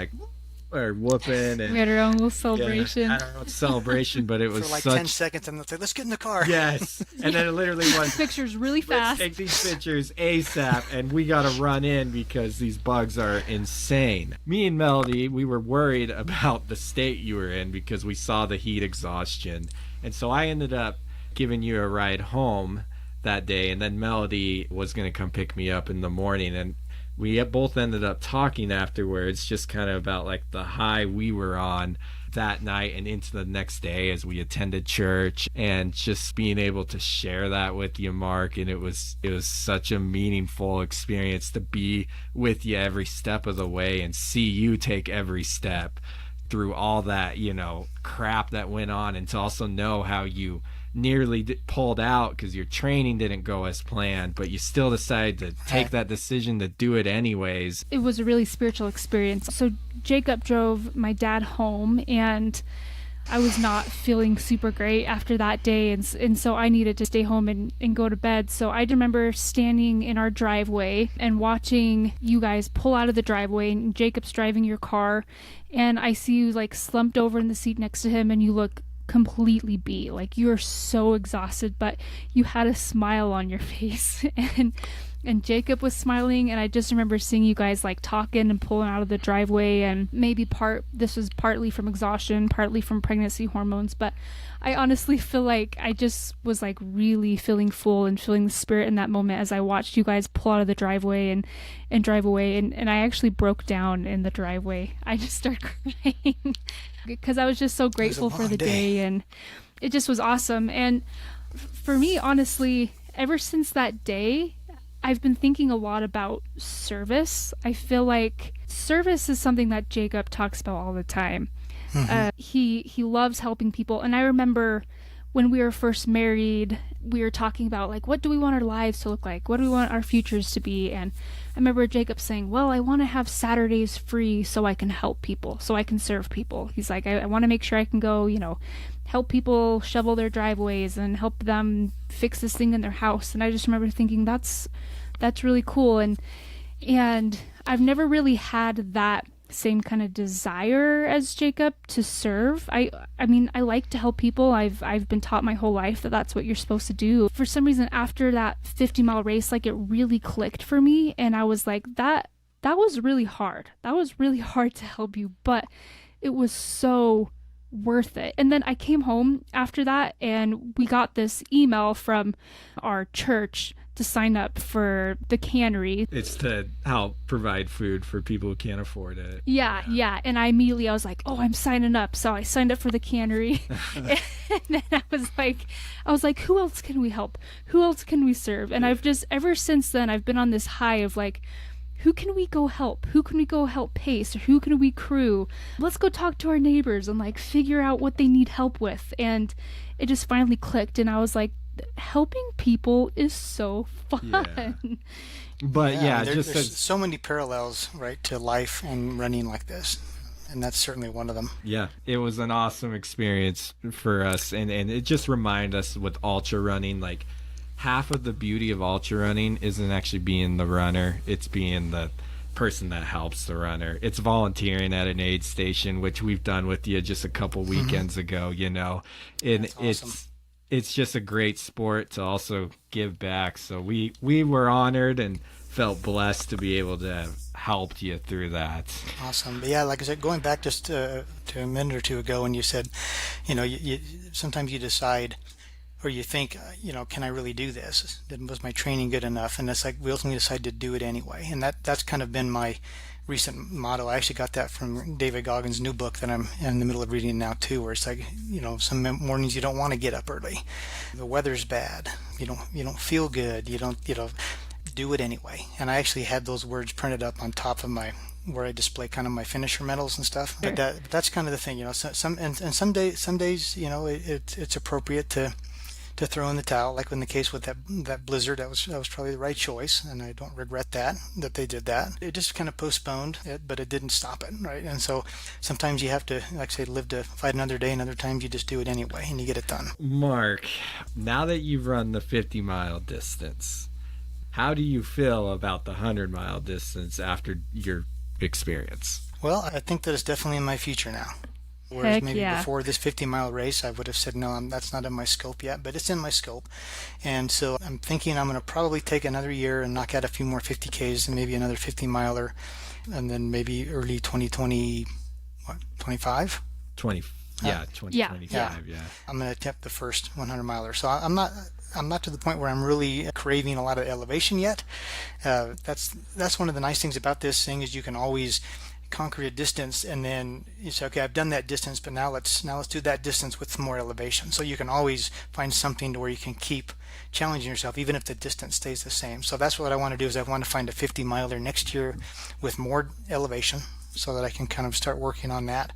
are whooping and We had our own little celebration. Yeah, I don't know what celebration, but it was For like such 10 seconds, and they'll say, let's get in the car. yes. And then it literally was Pictures really let's fast. take these pictures ASAP, and we got to run in because these bugs are insane. Me and Melody, we were worried about the state you were in because we saw the heat exhaustion, and so I ended up giving you a ride home that day, and then Melody was going to come pick me up in the morning, and we both ended up talking afterwards just kind of about like the high we were on that night and into the next day as we attended church, and just being able to share that with you, Mark. And it was such a meaningful experience to be with you every step of the way and see you take every step through all that crap that went on, and to also know how you nearly pulled out because your training didn't go as planned, but you still decided to take that decision to do it anyways. It was a really spiritual experience. So Jacob drove my dad home, and I was not feeling super great after that day, and so I needed to stay home and go to bed. So I remember standing in our driveway and watching you guys pull out of the driveway, and Jacob's driving your car, and I see you like slumped over in the seat next to him, and you look completely beat, like you're so exhausted, but you had a smile on your face. And Jacob was smiling, and I just remember seeing you guys like talking and pulling out of the driveway, and maybe this was partly from exhaustion, partly from pregnancy hormones, but I honestly feel like I just was like really feeling full and feeling the spirit in that moment as I watched you guys pull out of the driveway and drive away, and I actually broke down in the driveway. I just started crying because I was just so grateful for the day, and it just was awesome. And for me, honestly, ever since that day, I've been thinking a lot about service. I feel like service is something that Jacob talks about all the time. He loves helping people. And I remember when we were first married, we were talking about like, what do we want our lives to look like? What do we want our futures to be? And I remember Jacob saying, well, I want to have Saturdays free so I can help people, so I can serve people. He's like, I want to make sure I can go, help people shovel their driveways and help them fix this thing in their house. And I just remember thinking that's really cool. And I've never really had that same kind of desire as Jacob to serve. I mean, I like to help people. I've been taught my whole life that that's what you're supposed to do. For some reason, after that 50-mile race, like it really clicked for me, and I was like, that was really hard. That was really hard to help you, but it was so worth it. And then I came home after that, and we got this email from our church to sign up for the cannery. It's to help provide food for people who can't afford it. Yeah. And I was like, oh, I'm signing up. So I signed up for the cannery. And then I was like, who else can we help? Who else can we serve? And I've just, ever since then, I've been on this high of like, who can we go help? Who can we go help pace? Or who can we crew? Let's go talk to our neighbors and like figure out what they need help with. And it just finally clicked. And I was like, helping people is so fun. Yeah. But there's so many parallels, right, to life and running like this, and that's certainly one of them. Yeah, it was an awesome experience for us, and it just reminded us with ultra running, like half of the beauty of ultra running isn't actually being the runner, it's being the person that helps the runner. It's volunteering at an aid station, which we've done with you just a couple weekends ago, and That's awesome. It's just a great sport to also give back. So we were honored and felt blessed to be able to have helped you through that. Awesome. But yeah, like I said, going back just to a minute or two ago when you said, you sometimes you decide or you think, can I really do this? Was my training good enough? And it's like we ultimately decide to do it anyway. And that's kind of been my recent motto. I actually got that from David Goggins' new book that I'm in the middle of reading now too, where it's like, some mornings you don't want to get up early. The weather's bad. You don't feel good. You don't, do it anyway. And I actually had those words printed up on top of my where I display kind of my finisher medals and stuff. But that's kind of the thing, So, and some days, it's appropriate to throw in the towel. Like in the case with that blizzard, that was probably the right choice, and I don't regret that they did that. It just kind of postponed it, but it didn't stop it, right? And so sometimes you have to, like I say, live to fight another day, and other times you just do it anyway and you get it done. Mark, now that you've run the 50-mile distance, how do you feel about the 100-mile distance after your experience? Well, I think that it's definitely in my future now. Whereas Heck maybe yeah. before this 50-mile race, I would have said, no, that's not in my scope yet, but it's in my scope. And so I'm thinking I'm going to probably take another year and knock out a few more 50Ks and maybe another 50-miler, and then maybe early 2020, 25? 2025, yeah. I'm going to attempt the first 100-miler. So I'm not to the point where I'm really craving a lot of elevation yet. That's one of the nice things about this thing is you can always conquer a distance, and then you say, okay, I've done that distance, but now let's do that distance with some more elevation. So you can always find something to where you can keep challenging yourself, even if the distance stays the same. So that's what I want to do is I want to find a 50-miler next year with more elevation, so that I can kind of start working on that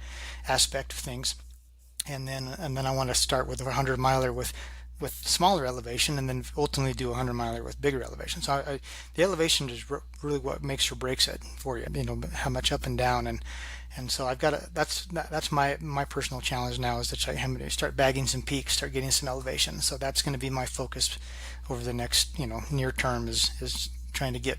aspect of things. And then I want to start with a 100-miler with smaller elevation, and then ultimately do a 100-miler with bigger elevation. So the elevation is really what makes or breaks it for you. How much up and down, and so I've got to. That's my personal challenge now is to start bagging some peaks, start getting some elevation. So that's going to be my focus over the next near term is trying to get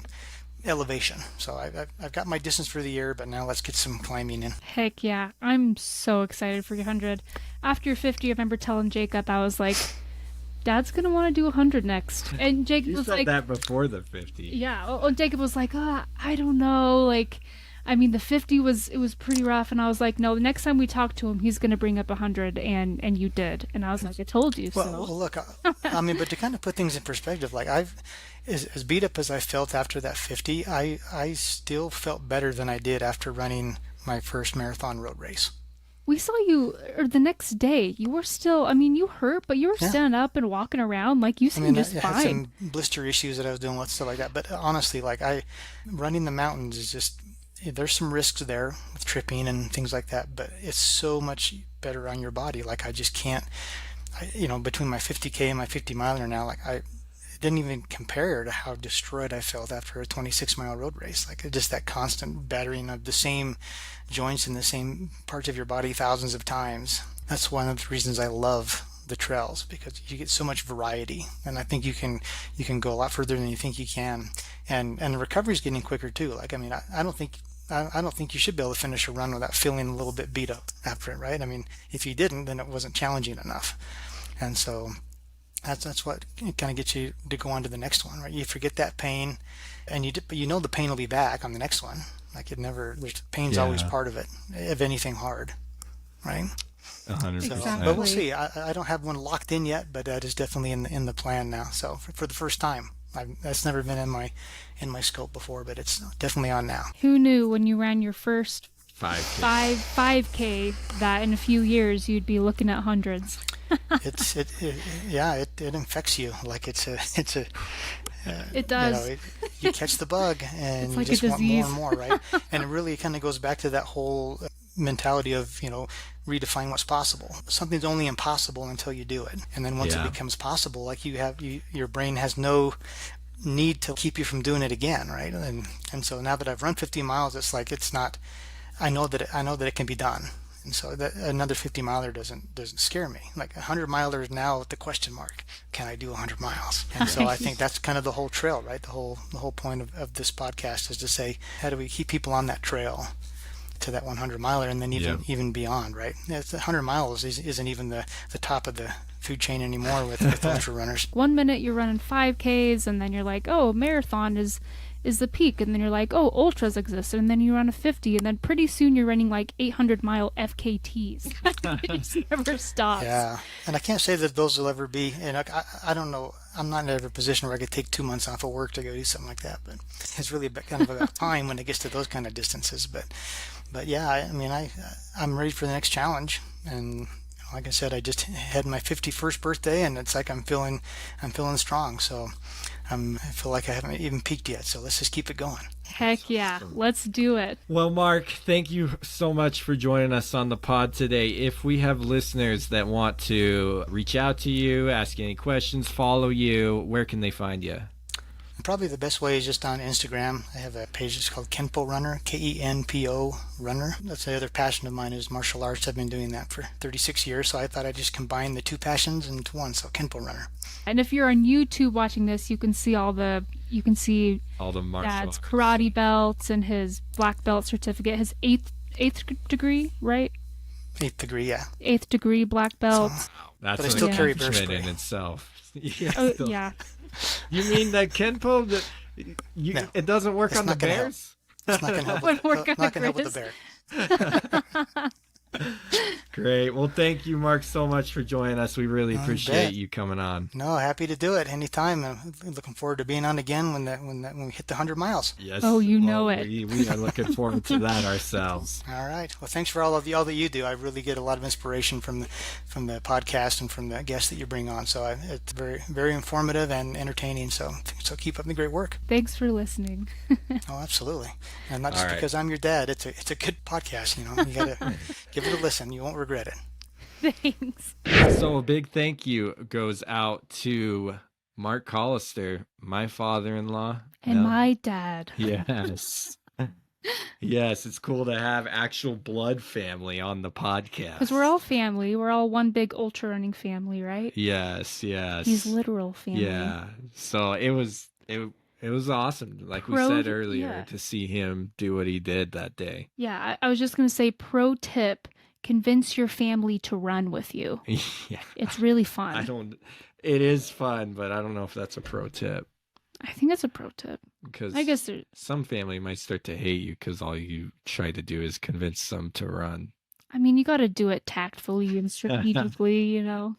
elevation. So I've got my distance for the year, but now let's get some climbing in. Heck yeah. I'm so excited for your 100. After your 50, I remember telling Jacob, I was like, Dad's going to want to do 100 next. And Jacob You was said like... that before the 50. Yeah. And Jacob was like, I don't know. The 50 it was pretty rough. And I was like, no, the next time we talk to him, he's going to bring up 100. And you did. And I was like, I told you so. Well, look, but to kind of put things in perspective, like as beat up as I felt after that 50, I still felt better than I did after running my first marathon road race. We saw you the next day. You were still, you hurt, but you were standing up and walking around. Like, you seemed just I fine. had some blister issues that I was dealing with, stuff like that. But honestly, running the mountains is just, there's some risks there with tripping and things like that, but it's so much better on your body. Like, I just can't, between my 50K and my 50-miler now, it didn't even compare to how destroyed I felt after a 26-mile road race. Like, just that constant battering of the same joints in the same parts of your body thousands of times. That's one of the reasons I love the trails, because you get so much variety, and I think you can go a lot further than you think you can, and the recovery is getting quicker too. I don't think you should be able to finish a run without feeling a little bit beat up after it, right? If you didn't, then it wasn't challenging enough. And so that's what kind of gets you to go on to the next one, right? You forget that pain, but the pain will be back on the next one. Pain's always part of it, of anything hard, right? 100%. Exactly. But we'll see. I don't have one locked in yet, but that is definitely in the plan now. So for the first time, that's never been in my scope before, but it's definitely on now. Who knew when you ran your first 5K. 5K that in a few years you'd be looking at hundreds? It infects you. Like it's a It does. You catch the bug and It's you like a just want more disease. and more, right? And it really kind of goes back to that whole mentality of, redefine what's possible. Something's only impossible until you do it. And then once it becomes possible, like your brain has no need to keep you from doing it again, right? And so now that I've run 50 miles, it's like I know that it can be done. And so that another 50-miler doesn't scare me. Like 100-miler is now the question mark. Can I do 100 miles? And so I think that's kind of the whole trail, right? The whole point of this podcast is to say, how do we keep people on that trail to that 100-miler, and then even beyond, right? 100 miles isn't even the top of the food chain anymore with ultra runners. 1 minute you're running 5Ks, and then you're like, oh, marathon is the peak, and then you're like, oh, ultras exist, and then you run a 50, and then pretty soon you're running like 800-mile FKTs. It just never stops. Yeah, and I can't say that those will ever be, and I don't know, I'm not in a position where I could take 2 months off of work to go do something like that, but it's really kind of about time when it gets to those kind of distances. But yeah, I'm ready for the next challenge, and like I said, I just had my 51st birthday, and it's like I'm feeling strong. So I feel like I haven't even peaked yet. So let's just keep it going. Heck yeah, let's do it. Well, Mark, thank you so much for joining us on the pod today. If we have listeners that want to reach out to you, ask any questions, follow you, where can they find you? Probably the best way is just on Instagram. I have a page that's called Kenpo Runner, Kenpo Runner. That's the other passion of mine is martial arts. I've been doing that for 36 years, so I thought I'd just combine the two passions into one, so Kenpo Runner. And if you're on YouTube watching this, you can see all the martial Dad's arts. karate belts and his black belt certificate, his eighth degree, right? 8th degree, yeah. 8th degree black belt. So, That's but I an still carry bear accomplishment spray. in itself. Yeah, Oh, still. yeah. You mean that Kenpo, No, it doesn't work it's on the not gonna help. bears? It's not going to help. Wouldn't work on Not the going to help with the bear. Great. Well, thank you, Mark, so much for joining us. We really You appreciate bet. you coming on. No, happy to do it anytime. I'm looking forward to being on again when we hit the 100 miles. Yes. Oh, you know it. We are looking forward to that ourselves. All right. Well, thanks for all that you do. I really get a lot of inspiration from the podcast and from the guests that you bring on. So it's very, very informative and entertaining. So keep up the great work. Thanks for listening. Oh, absolutely. And not just All right. because I'm your dad. It's a good podcast. You gotta give it a listen. You won't regret it. Thanks. So a big thank you goes out to Marc Callister, my father-in-law. And my dad. Yes. Yes, it's cool to have actual blood family on the podcast. Because we're all family. We're all one big ultra running family, right? Yes. He's literal family. Yeah. So it was awesome, like we Pro- said earlier, yeah. to see him do what he did that day. Yeah, I was just going to say pro tip, convince your family to run with you. Yeah. It's really fun. It is fun, but I don't know if that's a pro tip, I think that's a pro tip. because I guess some family might start to hate you because all you try to do is convince them to run. you got to do it tactfully and strategically,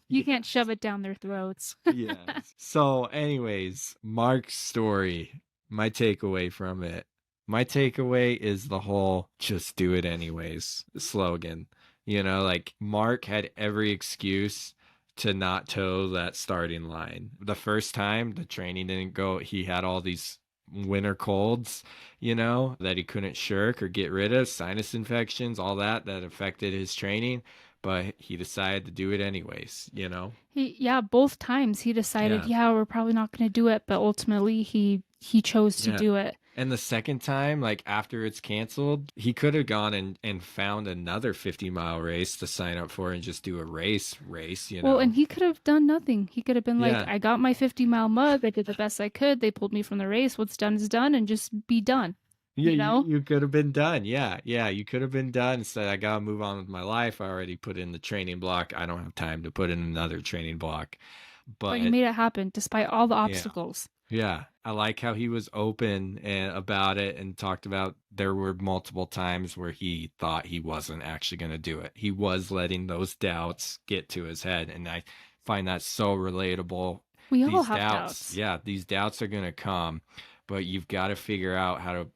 You can't shove it down their throats. Yeah. So anyways, Mark's story, my takeaway from it. My takeaway is the whole just do it anyways slogan. Like Mark had every excuse to not toe that starting line. The first time the training didn't go, he had all these winter colds, that he couldn't shirk or get rid of, sinus infections, all that affected his training. But he decided to do it anyways, Both times he decided, we're probably not going to do it, but ultimately he chose to do it. And the second time, like after it's canceled, he could have gone and found another 50-mile race to sign up for and just do a race, Well, and he could have done nothing. He could have been like, Yeah. I got my 50-mile mug. I did the best I could. They pulled me from the race. What's done is done, and just be done. Yeah, you could have been done. Yeah, you could have been done. Instead, I got to move on with my life. I already put in the training block. I don't have time to put in another training block. But he made it happen despite all the obstacles. Yeah, I like how he was open about it and talked about there were multiple times where he thought he wasn't actually going to do it. He was letting those doubts get to his head, and I find that so relatable. We all have doubts. Yeah, these doubts are going to come, but you've got to figure out how to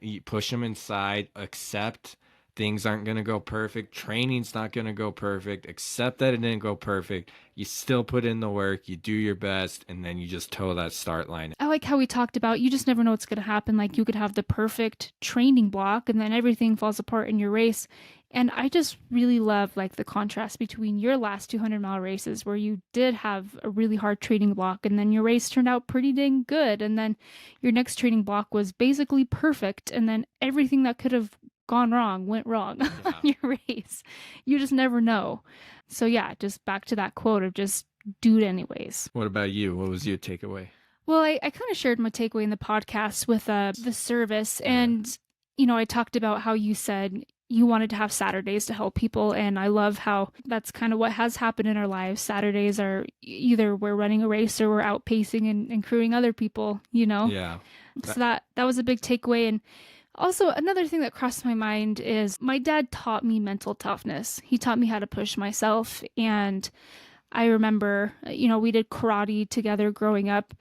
you push them inside, accept things aren't going to go perfect. Training's not going to go perfect. Accept that it didn't go perfect. You still put in the work. You do your best, and then you just toe that start line. I like how we talked about you just never know what's going to happen. Like you could have the perfect training block, and then everything falls apart in your race. And I just really love like the contrast between your last 200-mile races where you did have a really hard training block, and then your race turned out pretty dang good. And then your next training block was basically perfect. And then everything that could have gone wrong went wrong on your race. You just never know. So yeah, just back to that quote of just do it anyways. What about you? What was your takeaway? Well, I kind of shared my takeaway in the podcast with the service. And, I talked about how you said you wanted to have Saturdays to help people. And I love how that's kind of what has happened in our lives. Saturdays are either we're running a race or we're out pacing and crewing other people, Yeah. So that was a big takeaway. And also, another thing that crossed my mind is my dad taught me mental toughness. He taught me how to push myself. And I remember, we did karate together growing up.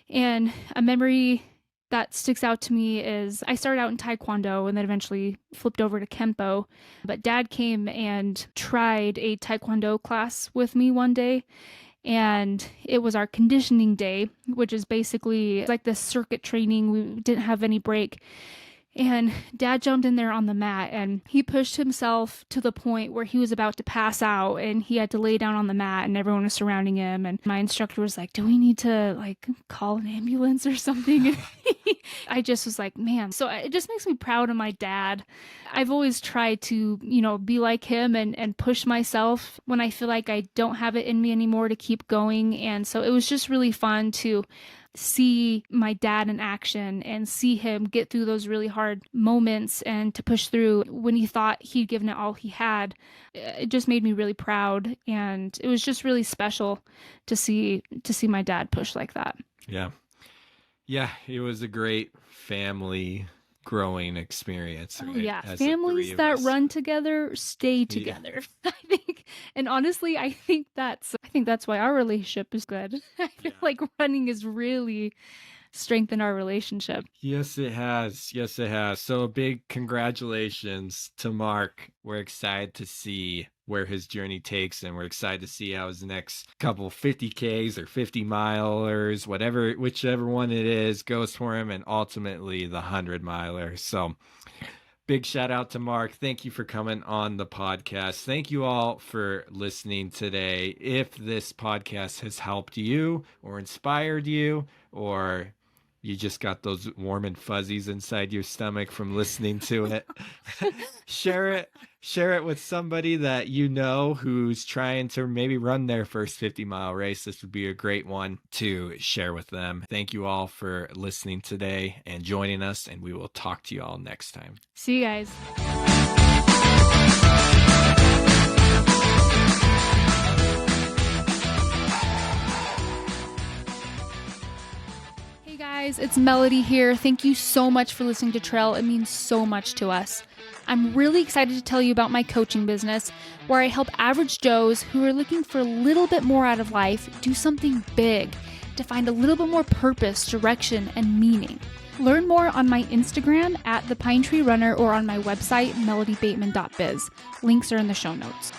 And a memory that sticks out to me is I started out in Taekwondo and then eventually flipped over to Kempo. But Dad came and tried a Taekwondo class with me one day. And it was our conditioning day, which is basically like this circuit training. We didn't have any break. And Dad jumped in there on the mat and he pushed himself to the point where he was about to pass out and he had to lay down on the mat and everyone was surrounding him. And my instructor was like, do we need to like call an ambulance or something? And I just was like, man. So it just makes me proud of my dad. I've always tried to, be like him and push myself when I feel like I don't have it in me anymore to keep going. And so it was just really fun to see my dad in action and see him get through those really hard moments and to push through when he thought he'd given it all he had. It just made me really proud, and it was just really special to see my dad push like that. Yeah, it was a great family growing experience. Right? Oh yeah, families that run together stay together. Yeah. I think, and honestly, I think that's why our relationship is good. I feel like running has really strengthened our relationship. Yes, it has. So a big congratulations to Mark. We're excited to see where his journey takes, and we're excited to see how his next couple 50Ks or 50 milers, whichever one it is, goes for him, and ultimately the 100-miler. So big shout out to Mark. Thank you for coming on the podcast. Thank you all for listening today. If this podcast has helped you or inspired you, or you just got those warm and fuzzies inside your stomach from listening to it, share it with somebody that you know who's trying to maybe run their first 50-mile race. This would be a great one to share with them. Thank you all for listening today and joining us, and we will talk to you all next time. See you guys. Guys, it's Melody here. Thank you so much for listening to Trail. It means so much to us. I'm really excited to tell you about my coaching business, where I help average Joes who are looking for a little bit more out of life do something big, to find a little bit more purpose, direction, and meaning. Learn more on my Instagram @ThePineTreeRunner or on my website, melodybateman.biz. Links are in the show notes.